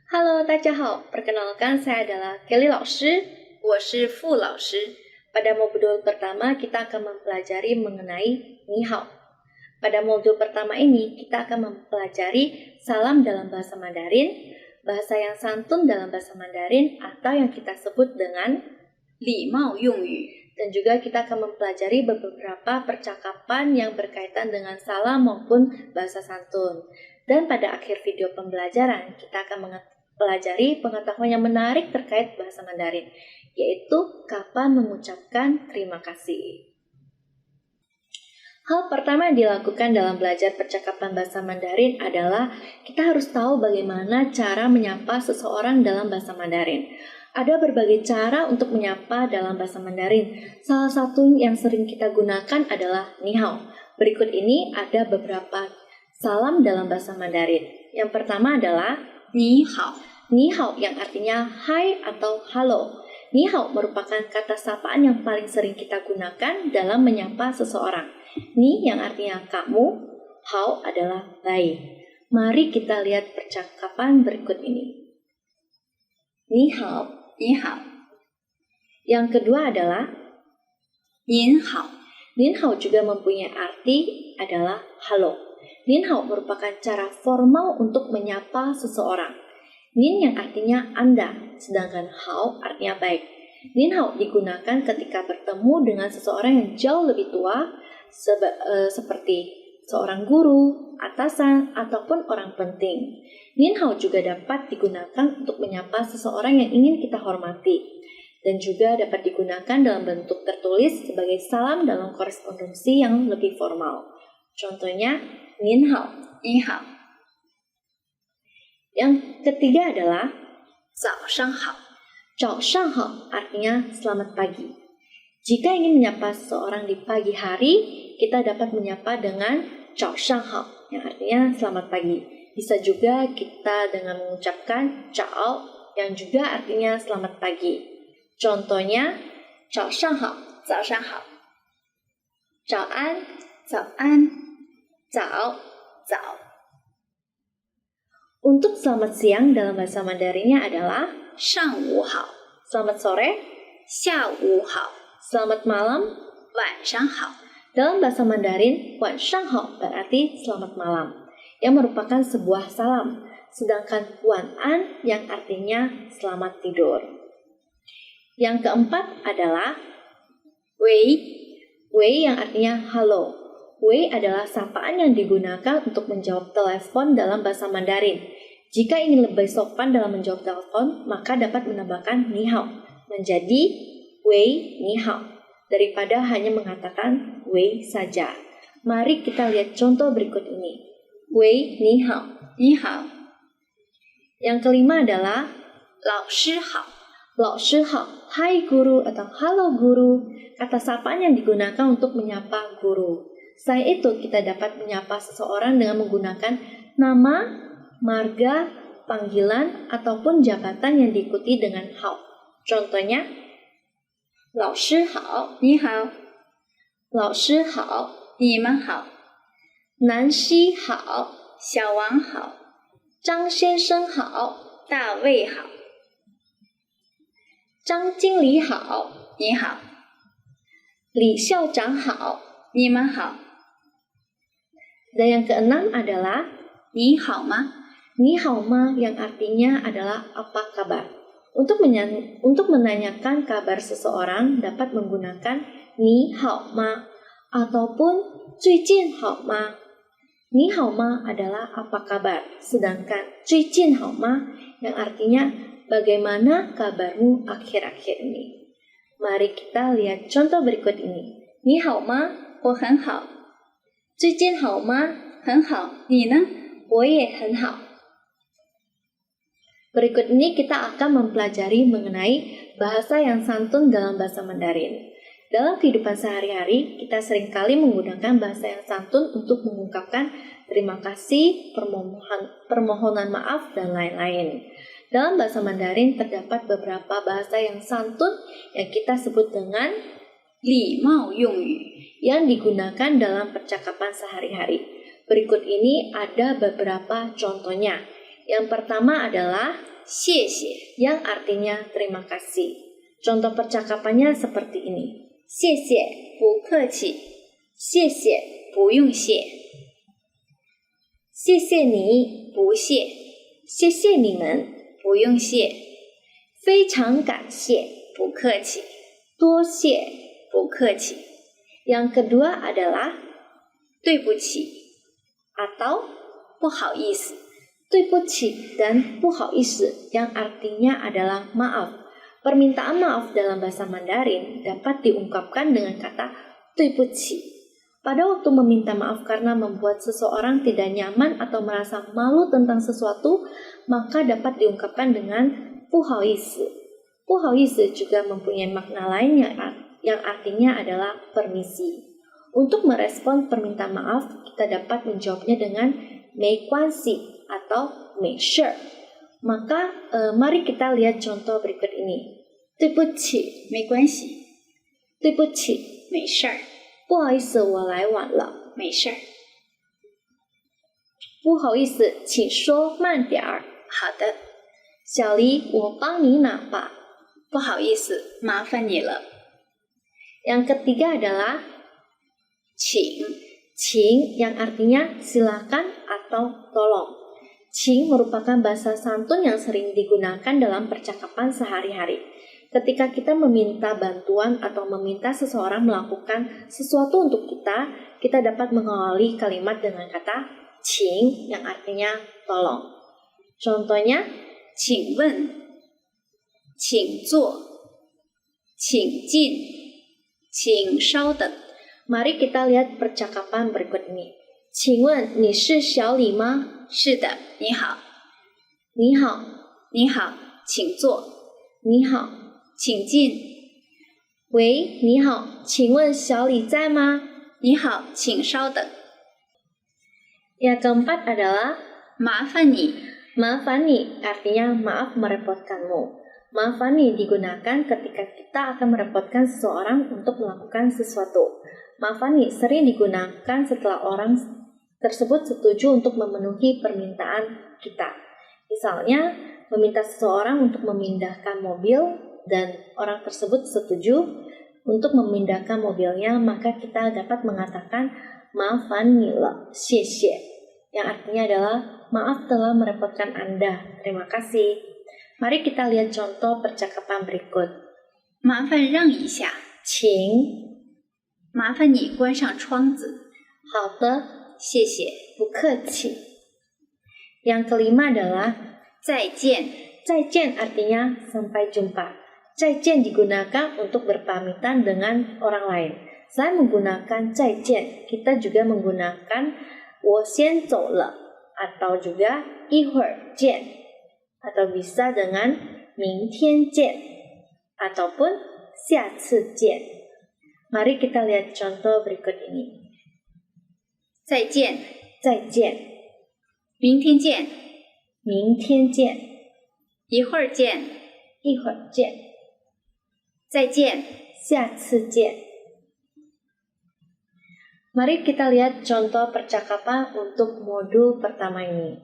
Hello，大家好. Perkenalkan, saya adalah Kelly 老师，我是傅老师。 Pada modul pertama, kita akan mempelajari mengenai ni hao. Pada modul pertama ini, kita akan mempelajari salam dalam bahasa Mandarin, bahasa yang santun dalam bahasa Mandarin, atau yang kita sebut dengan 礼貌用语 dan juga kita akan mempelajari beberapa percakapan yang berkaitan dengan salam maupun bahasa santun. Dan pada akhir video pembelajaran, kita akan mempelajari pengetahuan yang menarik terkait bahasa Mandarin, yaitu kapan mengucapkan terima kasih. Hal pertama yang dilakukan dalam belajar percakapan bahasa Mandarin adalah kita harus tahu bagaimana cara menyapa seseorang dalam bahasa Mandarin. Ada berbagai cara untuk menyapa dalam bahasa Mandarin. Salah satu yang sering kita gunakan adalah ni hao. Berikut ini ada beberapa salam dalam bahasa Mandarin. Yang pertama adalah 你好 ni hao yang artinya hai atau halo. Ni hao merupakan kata sapaan yang paling sering kita gunakan dalam menyapa seseorang. Ni yang artinya kamu, hao adalah baik. Mari kita lihat percakapan berikut ini. Ni hao. 你好 Yang kedua adalah 您好 Nin hao juga mempunyai arti adalah halo. Nin hao merupakan cara formal untuk menyapa seseorang. Nin yang artinya Anda, sedangkan hao artinya baik. Nin hao digunakan ketika bertemu dengan seseorang yang jauh lebih tua, seperti seorang guru, atasan, ataupun orang penting. Nin hao juga dapat digunakan untuk menyapa seseorang yang ingin kita hormati, dan juga dapat digunakan dalam bentuk tertulis sebagai salam dalam korespondensi yang lebih formal. Contohnya, Nin hao. 你好 Yang ketiga adalah 早上好 Zhao shang hao, artinya selamat pagi. Jika ingin menyapa seseorang di pagi hari, kita dapat menyapa dengan Zhao shang hao, yang artinya selamat pagi. Bisa juga kita dengan mengucapkan Zhao, yang juga artinya selamat pagi. Contohnya, Zhao shang hao, 早上好 Zhao an, 早安 Zhao. 早 Untuk selamat siang dalam bahasa Mandarinnya adalah 上午好 selamat sore, 下午好 selamat malam. 晚上好 Dalam bahasa Mandarin, wan shang hao berarti selamat malam, yang merupakan sebuah salam. Sedangkan wan an yang artinya selamat tidur. Yang keempat adalah 喂 wei yang artinya halo. Wei adalah sapaan yang digunakan untuk menjawab telepon dalam bahasa Mandarin. Jika ingin lebih sopan dalam menjawab telepon, maka dapat menambahkan ni hao menjadi wei ni hao daripada hanya mengatakan wei saja. Mari kita lihat contoh berikut ini. Wei ni hao. 你好 Yang kelima adalah 老师好 lao shi hao, hai guru atau halo guru, kata sapaan yang digunakan untuk menyapa guru. Selain itu, kita dapat menyapa seseorang dengan menggunakan nama, marga, panggilan, ataupun jabatan yang diikuti dengan hao. Contohnya, lao shi hao, 你好 lao shi hao, 你们好 nan xi hao, 小王好 张先生好，大卫好 张经理好，你好 李校长好. 你们好 Dan yang keenam adalah 你好吗 ni hao ma yang artinya adalah apa kabar. Untuk menanyakan kabar seseorang dapat menggunakan ni hao ma ataupun zui jin hao ma. Ni hao ma adalah apa kabar, sedangkan zui jin hao ma yang artinya bagaimana kabarmu akhir-akhir ini. Mari kita lihat contoh berikut ini. Ni hao ma, 我很好最近好吗？很好你呢我也很好. Berikut ini kita akan mempelajari mengenai bahasa yang santun dalam bahasa Mandarin. Dalam kehidupan sehari-hari, kita seringkali menggunakan bahasa yang santun untuk mengungkapkan terima kasih, permohonan maaf, dan lain-lain. Dalam bahasa Mandarin terdapat beberapa bahasa yang santun yang kita sebut dengan 礼貌用语 yang digunakan dalam percakapan sehari-hari. Berikut ini ada beberapa contohnya. Yang pertama adalah 谢谢， yang artinya terima kasih. Contoh percakapannya seperti ini. 谢谢，不客气，谢谢，不用谢，谢谢你，不谢，谢谢你们，不用谢，非常感谢，不客气，多谢。不客气， Yang kedua adalah 对不起， atau 不好意思，对不起dan 不好意思 yang artinya adalah maaf. Permintaan maaf dalam bahasa Mandarin dapat diungkapkan dengan kata 对不起. Pada waktu meminta maaf karena membuat seseorang tidak nyaman atau merasa malu tentang sesuatu, maka dapat diungkapkan dengan 不好意思. 不好意思 juga mempunyai makna lain yang artinya adalah permisi. Untuk merespon permintaan maaf, kita dapat menjawabnya dengan 没关系 atau 没事. Maka mari kita lihat contoh berikut ini. 对不起，没关系，对不起，没事儿，不好意思，我来晚了。没事儿，不好意思，请说慢点儿。好的，小黎，我帮你拿吧。不好意思，麻烦你了， Yang ketiga adalah 请， 请yang artinya silakan atau tolong. Cing merupakan bahasa santun yang sering digunakan dalam percakapan sehari-hari. Ketika kita meminta bantuan atau meminta seseorang melakukan sesuatu untuk kita dapat mengawali kalimat dengan kata cing yang artinya tolong. Contohnya, 请问，请坐，请进，请稍等。 mari kita lihat percakapan berikut ini. 请问你是小李吗？是的，你好，你好，你好，请坐，你好。请进。喂，你好，请问小李在吗？你好，请稍等。 Yang keempat adalah 麻烦你， maafani, artinya maaf merepotkanmu. Maafani digunakan ketika kita akan merepotkan seseorang untuk melakukan sesuatu. Maafani sering digunakan setelah orang tersebut setuju untuk memenuhi permintaan kita. Misalnya, meminta seseorang untuk memindahkan mobil dan orang tersebut setuju untuk memindahkan mobilnya, maka kita dapat mengatakan maafani le, xie, yang artinya adalah maaf telah merepotkan Anda, terima kasih. Mari kita lihat contoh percakapan berikut. 麻烦让一下，请，麻烦你关上窗子，好的，谢谢。不客气. Yang kelima adalah 再见，再见, artinya sampai jumpa. 再见 digunakan untuk berpamitan dengan orang lain. Selain menggunakan 再见, kita juga menggunakan 我先走了 atau juga 一会儿见 atau bisa dengan 明天见 ataupun 下次见. Mari kita lihat contoh berikut ini. 再见，再见，明天见，明天见，一会儿见，一会儿见，再见。下次见. Mari kita lihat contoh percakapan untuk modul pertama ini.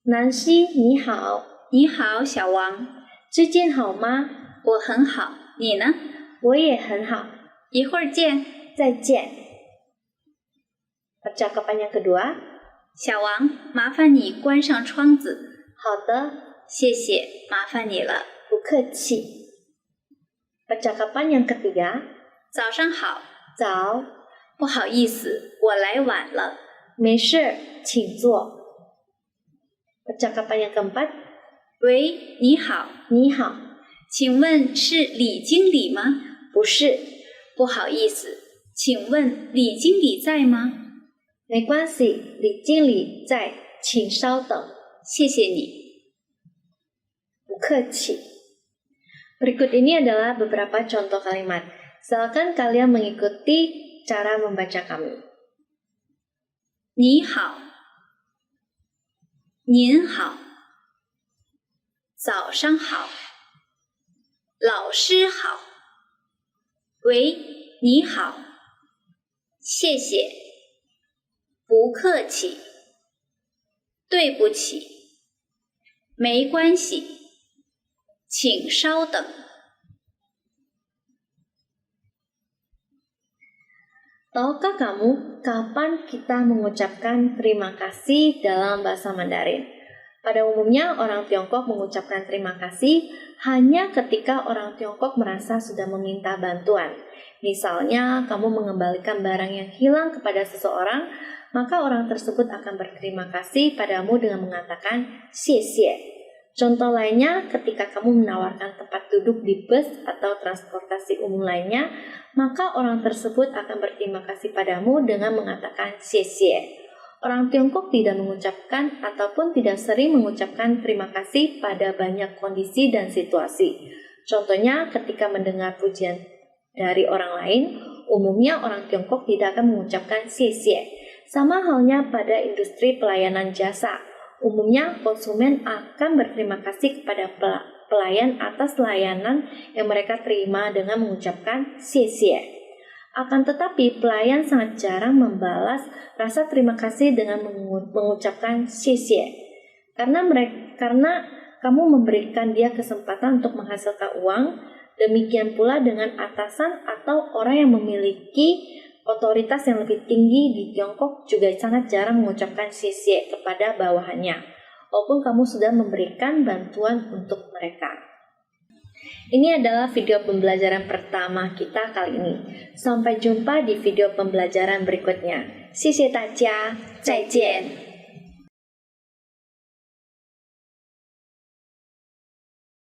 Nancy, 你好，你好，小王，最近好吗？我很好，你呢？我也很好，一会儿见。再见. Percakapan yang kedua. 小王，麻烦你关上窗子。好的，谢谢，麻烦你了。不客气. Percakapan yang ketiga. 早上好，早，不好意思，我来晚了。没事，请坐. Percakapan yang keempat. 喂，你好，你好，请问是李经理吗？不是，不好意思，请问李经理在吗？没关系，李经理在，请稍等。谢谢你。不客气. Berikut ini adalah beberapa contoh kalimat. Silakan kalian mengikuti cara membaca kami. 你好，您好，早上好，老师好。喂，你好，谢谢，不客气，对不起，没关系，请稍等。 Tahukah kamu kapan kita mengucapkan terima kasih dalam bahasa Mandarin? Pada umumnya, orang Tiongkok mengucapkan terima kasih hanya ketika orang Tiongkok merasa sudah meminta bantuan. Misalnya, kamu mengembalikan barang yang hilang kepada seseorang, maka orang tersebut akan berterima kasih padamu dengan mengatakan xie xie. Contoh lainnya, ketika kamu menawarkan tempat duduk di bus atau transportasi umum lainnya, maka orang tersebut akan berterima kasih padamu dengan mengatakan xie xie. Orang Tiongkok tidak mengucapkan ataupun tidak sering mengucapkan terima kasih pada banyak kondisi dan situasi. Contohnya, ketika mendengar pujian dari orang lain, umumnya orang Tiongkok tidak akan mengucapkan xie xie. Sama halnya pada industri pelayanan jasa. Umumnya, konsumen akan berterima kasih kepada pelayan atas layanan yang mereka terima dengan mengucapkan xie xie. Akan tetapi, pelayan sangat jarang membalas rasa terima kasih dengan mengucapkan xie xie. Karena kamu memberikan dia kesempatan untuk menghasilkan uang, demikian pula dengan atasan atau orang yang memiliki otoritas yang lebih tinggi di Tiongkok juga sangat jarang mengucapkan xie xie kepada bawahannya, walaupun kamu sudah memberikan bantuan untuk mereka. Ini adalah video pembelajaran pertama kita kali ini. Sampai jumpa di video pembelajaran berikutnya. 谢谢大家，再见。